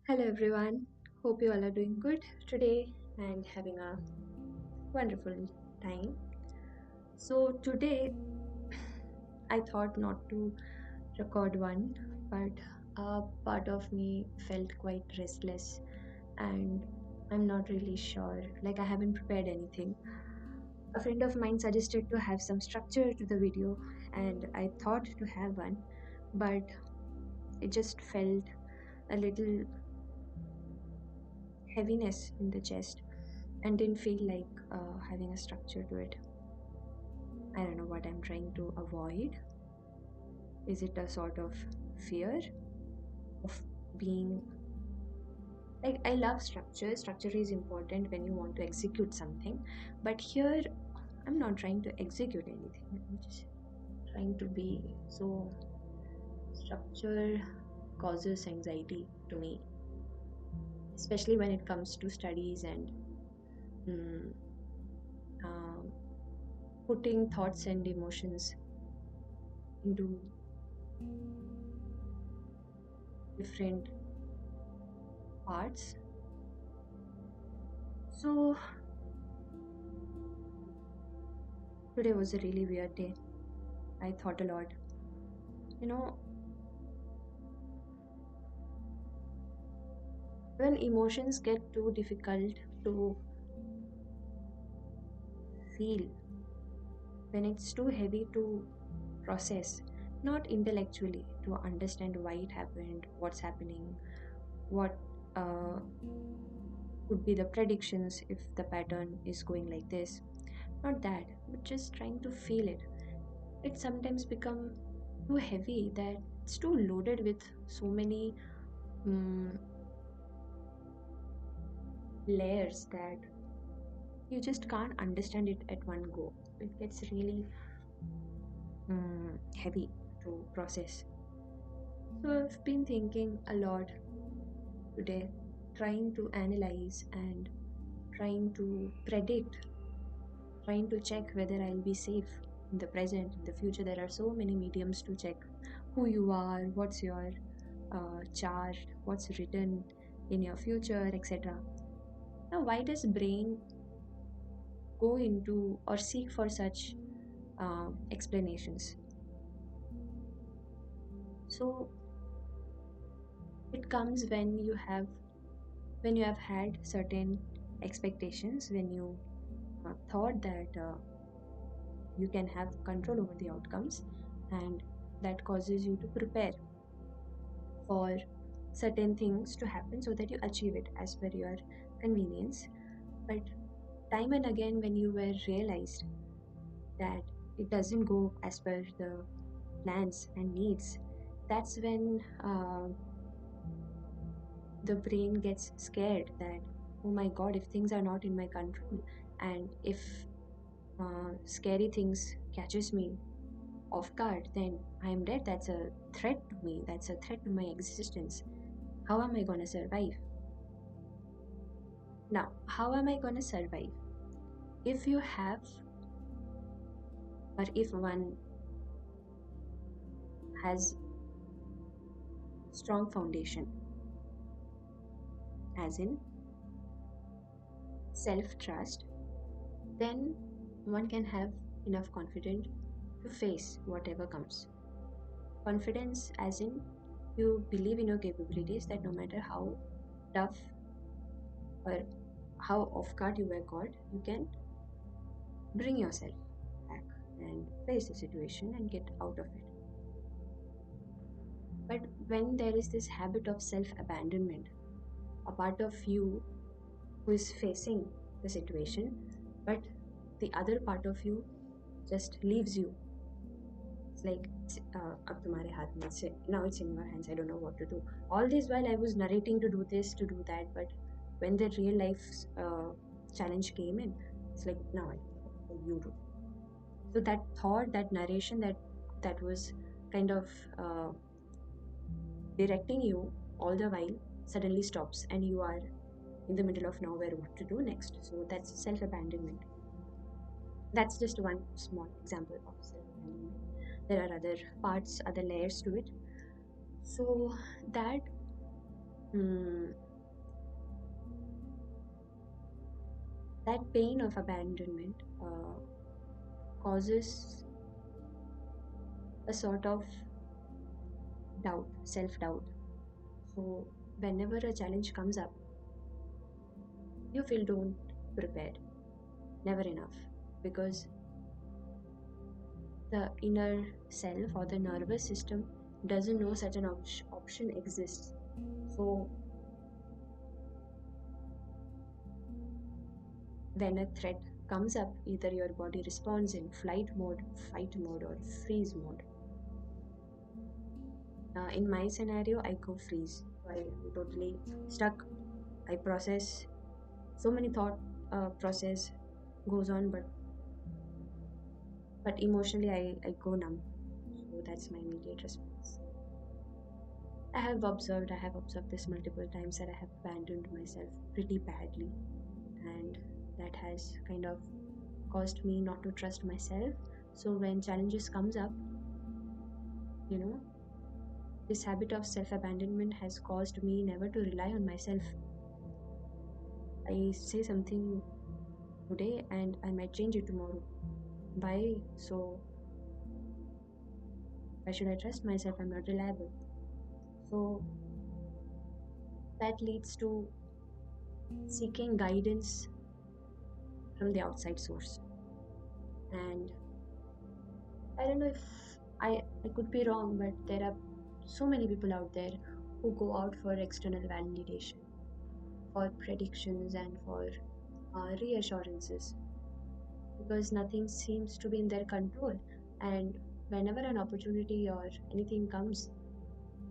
Hello everyone. Hope you all are doing good today and having a wonderful time. So today I thought not to record one, but a part of me felt quite restless and I'm not really sure. Like I haven't prepared anything. A friend of mine suggested to have some structure to the video and I thought to have one, but it just felt a little heaviness in the chest and didn't feel like having a structure to it. I don't know what I'm trying to avoid. Is it a sort of fear of being like I love structure? Structure is important when you want to execute something, but here I'm not trying to execute anything. I'm just trying to be so structure causes anxiety to me, especially when it comes to studies and mm, um, putting thoughts and emotions into different parts. So today was a really weird day. I thought a lot. You know, when emotions get too difficult to feel, when it's too heavy to process, not intellectually to understand why it happened, what's happening, what uh, could be the predictions if the pattern is going like this, not that, but just trying to feel it. It sometimes become too heavy that it's too loaded with so many mm, layers that you just can't understand it at one go. It gets really heavy to process. So I've been thinking a lot today, trying to analyze and trying to predict, trying to check whether I'll be safe in the present, in the future. There are so many mediums to check who you are, what's your chart, what's written in your future, etc. Now, why does brain go into or seek for such explanations? So it comes when you have had certain expectations, when you thought that you can have control over the outcomes, and that causes you to prepare for certain things to happen so that you achieve it as per your convenience. But time and again, when you were realized that it doesn't go as per the plans and needs, that's when the brain gets scared that, oh my god, if things are not in my control and if scary things catches me off guard, then I'm dead. That's a threat to me. That's a threat to my existence. How am I going to survive? Now, how am I going to survive? If you have, or if one has strong foundation, as in self trust, then one can have enough confidence to face whatever comes. Confidence, as in you believe in your capabilities that no matter how tough or how off guard you were caught, you can bring yourself back and face the situation and get out of it. But when there is this habit of self abandonment, a part of you who is facing the situation, but the other part of you just leaves you. It's like, "Ab tumhare haath mein, now it's in your hands, I don't know what to do." All this while I was narrating to do this, to do that, but when the real life challenge came in, it's like, now I you do. So that thought, that narration, that was kind of directing you all the while suddenly stops and you are in the middle of nowhere what to do next. So that's self abandonment. That's just one small example of self abandonment. There are other parts, other layers to it. So that Hmm, that pain of abandonment causes a sort of doubt, self doubt. So, whenever a challenge comes up, you feel don't prepared, never enough, because the inner self or the nervous system doesn't know such an option exists. So, when a threat comes up, either your body responds in flight mode, fight mode, or freeze mode. In my scenario, I go freeze. So I'm totally stuck. I process so many thought process goes on, but emotionally I go numb. So that's my immediate response. I have observed this multiple times that I have abandoned myself pretty badly, and that has kind of caused me not to trust myself. So when challenges comes up, you know, this habit of self abandonment has caused me never to rely on myself. I say something today and I might change it tomorrow. Why? So why should I trust myself? I'm not reliable. So that leads to seeking guidance from the outside source. And I don't know if I could be wrong, but there are so many people out there who go out for external validation, for predictions, and for reassurances because nothing seems to be in their control. And whenever an opportunity or anything comes,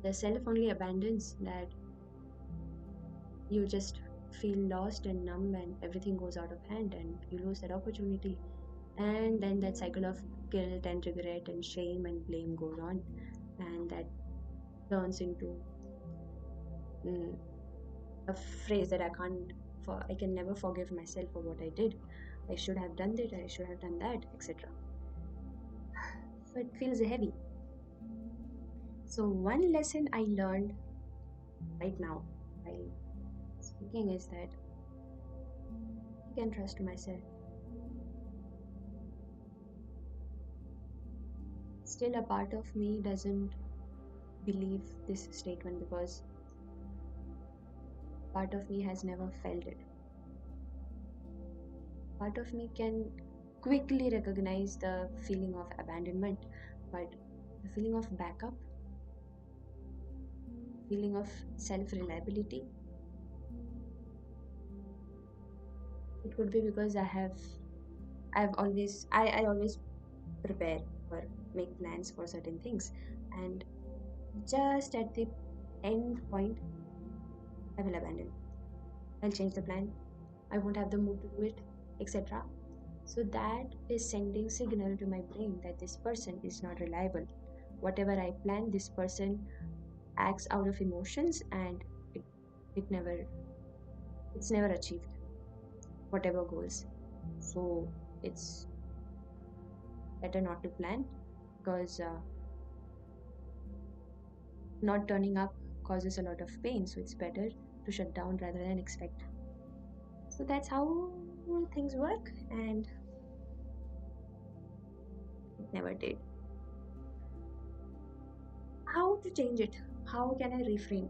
the self only abandons that you just feel lost and numb and everything goes out of hand and you lose that opportunity. And then that cycle of guilt and regret and shame and blame goes on. And that turns into mm, a phrase that I can never forgive myself for what I did. I should have done this, I should have done that, etc. So it feels heavy. So one lesson I learned right now while speaking is that I can trust myself. Still, a part of me doesn't believe this statement because part of me has never felt it. Part of me can quickly recognize the feeling of abandonment, but the feeling of backup, feeling of self reliability, it could be because I always prepare or make plans for certain things, and just at the end point, I will abandon. I'll change the plan. I won't have the mood to do it, etc. So that is sending signal to my brain that this person is not reliable. Whatever I plan, this person acts out of emotions and it, it never it's never achieved whatever goals. So it's better not to plan because not turning up causes a lot of pain. So it's better to shut down rather than expect. So that's how things work, and it never did. How to change it? How can I reframe?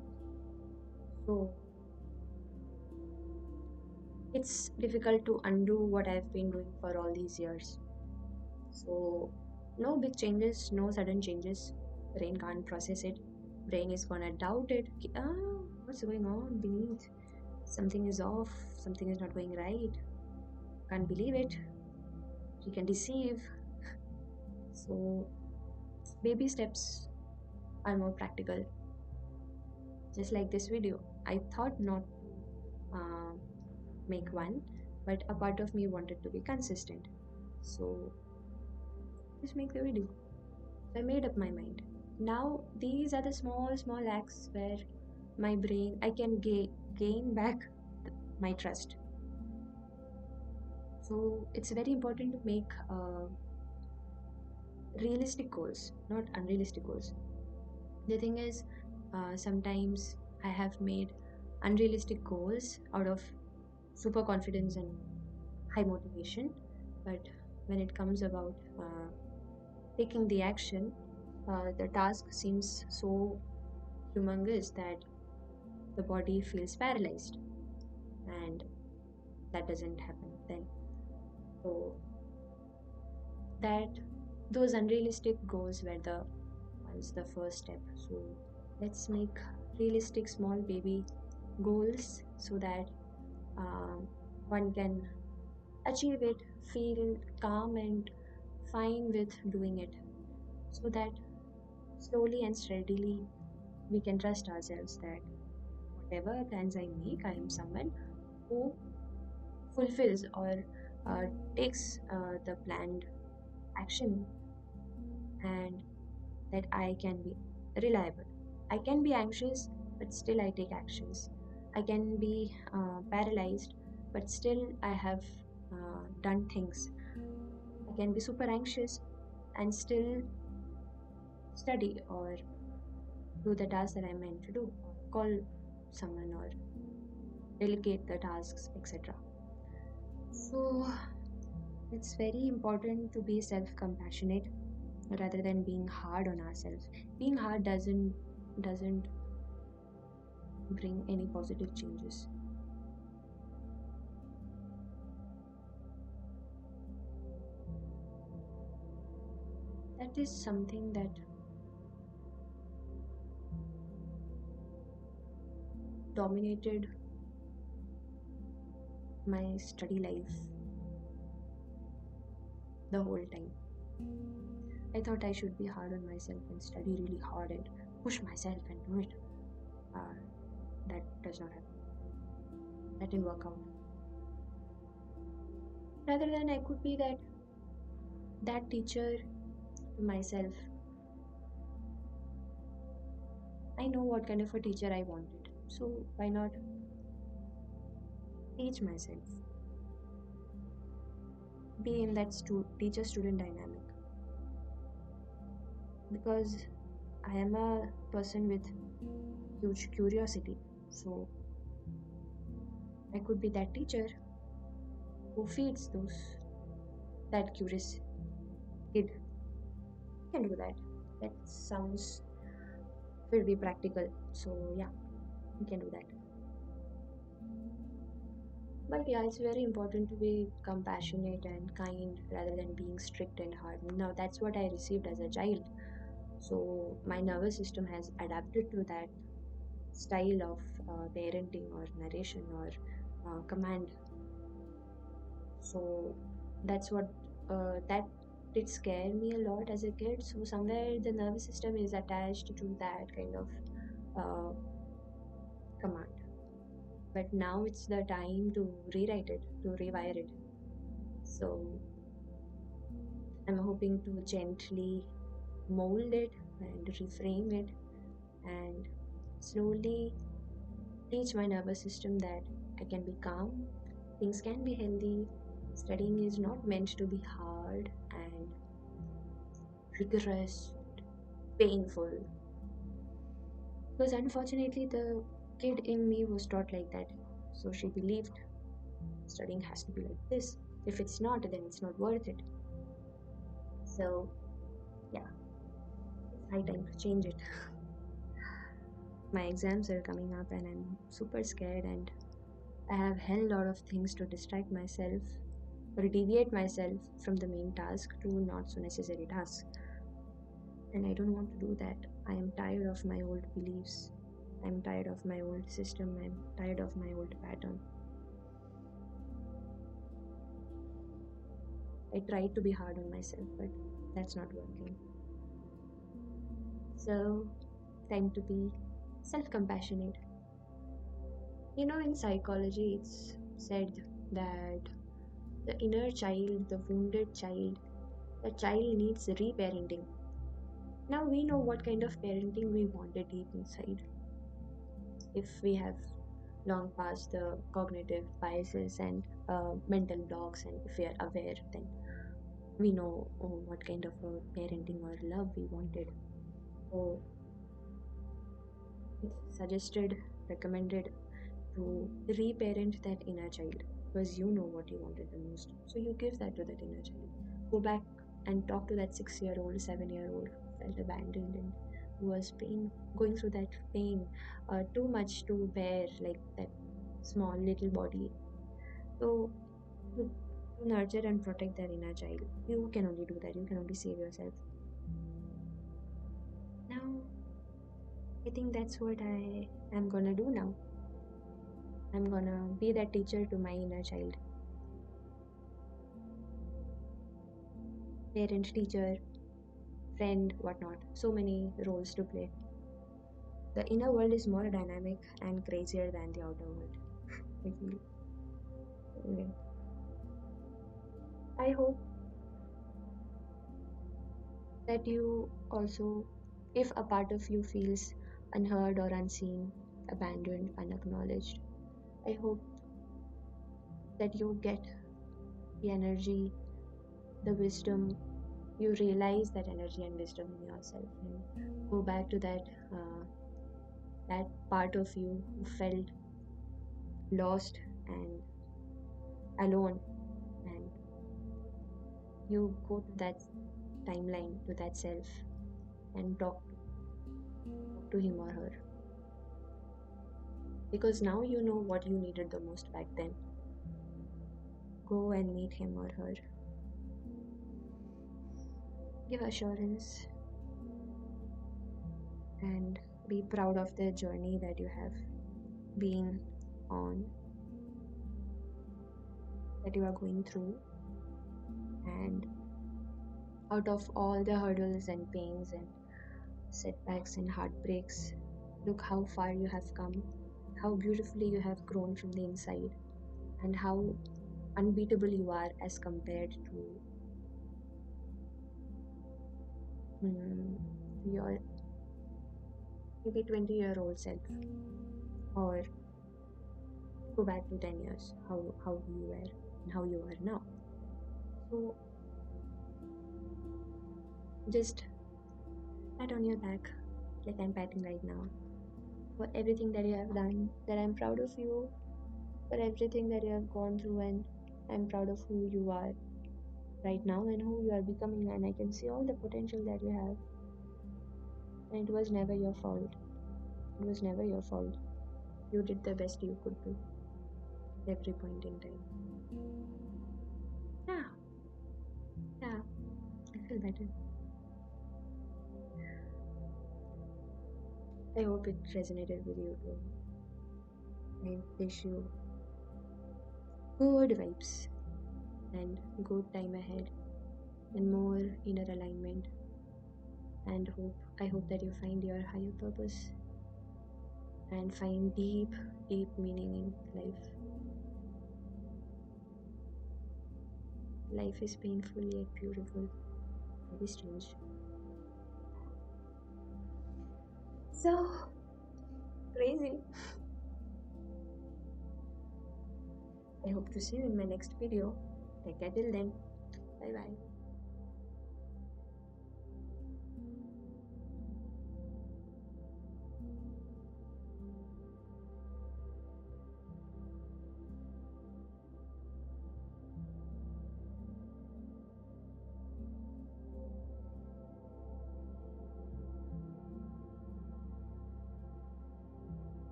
So it's difficult to undo what I've been doing for all these years. So no big changes, no sudden changes. Brain can't process it. Brain is gonna doubt it. What's going on beneath? Something is off. Something is not going right. Can't believe it. She can deceive. So baby steps are more practical. Just like this video, I thought not to make one, but a part of me wanted to be consistent. So just make the video. So I made up my mind. Now these are the small acts where my brain I can gain back my trust. So it's very important to make realistic goals, not unrealistic goals. The thing is, sometimes I have made unrealistic goals out of super confidence and high motivation. But when it comes about taking the action, the task seems so humongous that the body feels paralyzed, and that doesn't happen then. So that those unrealistic goals were the ones, the first step. So let's make realistic small baby goals so that um, one can achieve it, feel calm and fine with doing it, so that slowly and steadily we can trust ourselves that whatever plans I make, I am someone who fulfills or uh, takes the planned action, and that I can be reliable. I can be anxious, but still I take actions. I can be paralyzed, but still I have done things. I can be super anxious and still study or do the task that I'm meant to do, or call someone or delegate the tasks, etc. So it's very important to be self-compassionate rather than being hard on ourselves. Being hard doesn't bring any positive changes. That is something that dominated my study life the whole time. I thought I should be hard on myself and study really hard and push myself and do it. Uh, that does not happen. That didn't work out. Rather than I could be that teacher to myself. I know what kind of a teacher I wanted. So why not teach myself? Be in that teacher student dynamic. Because I am a person with huge curiosity. So I could be that teacher who feeds that curious kid. I can do that. That sounds will be practical. So yeah, we can do that. But yeah, it's very important to be compassionate and kind rather than being strict and hard. Now that's what I received as a child. So my nervous system has adapted to that style of parenting or narration or command. So that's what that did scare me a lot as a kid. So somewhere the nervous system is attached to that kind of uh, command. But now it's the time to rewrite it, to rewire it. So I'm hoping to gently mold it and reframe it and slowly teach my nervous system that I can be calm, things can be healthy, studying is not meant to be hard and rigorous, painful. Because unfortunately, the kid in me was taught like that. So she believed studying has to be like this. If it's not, then it's not worth it. So, yeah, it's high time to change it. My exams are coming up and I'm super scared, and I have hell lot of things to distract myself or deviate myself from the main task to not so necessary tasks. And I don't want to do that. I am tired of my old beliefs. I'm tired of my old system. I'm tired of my old pattern. I try to be hard on myself, but that's not working. So, time to be self compassionate. You know, in psychology, it's said that the inner child, the wounded child, the child needs reparenting. Now we know what kind of parenting we wanted deep inside. If we have long past the cognitive biases and mental blocks, and if we are aware, then we know what kind of a parenting or love we wanted. So it's suggested recommended to reparent that inner child because you know what you wanted the most. So you give that to that inner child. Go back and talk to that 6 year old, 7 year old who felt abandoned and who was going through that pain, too much to bear, like that small little body. So to nurture and protect that inner child, you can only do that. You can only save yourself. Now, I think that's what I am gonna do now. I'm gonna be that teacher to my inner child. Parent, teacher, friend, whatnot. So many roles to play. The inner world is more dynamic and crazier than the outer world, I feel. Anyway, I hope that you also, if a part of you feels unheard or unseen, abandoned, unacknowledged, I hope that you get the energy, the wisdom, you realize that energy and wisdom in yourself and go back to that part of you who felt lost and alone, and you go to that timeline, to that self, and talk to him or her, because now you know what you needed the most back then. Go and meet him or her. Give assurance and be proud of the journey that you have been on, that you are going through, and out of all the hurdles and pains and setbacks and heartbreaks, look how far you have come, how beautifully you have grown from the inside, and how unbeatable you are as compared to your maybe 20-year-old self, or go back to 10 years, how you were and how you are now. So just pat on your back like I'm patting right now for everything that you have done, that I'm proud of you, for everything that you have gone through, and I'm proud of who you are right now and who you are becoming, and I can see all the potential that you have. And it was never your fault. It was never your fault. You did the best you could do at every point in time. Yeah, yeah, I feel better. I hope it resonated with you too. I wish you good vibes and good time ahead and more inner alignment, and I hope that you find your higher purpose and find deep meaning in life. Life is painful yet beautiful, very strange. So crazy. I hope to see you in my next video. Take care till then. Bye bye.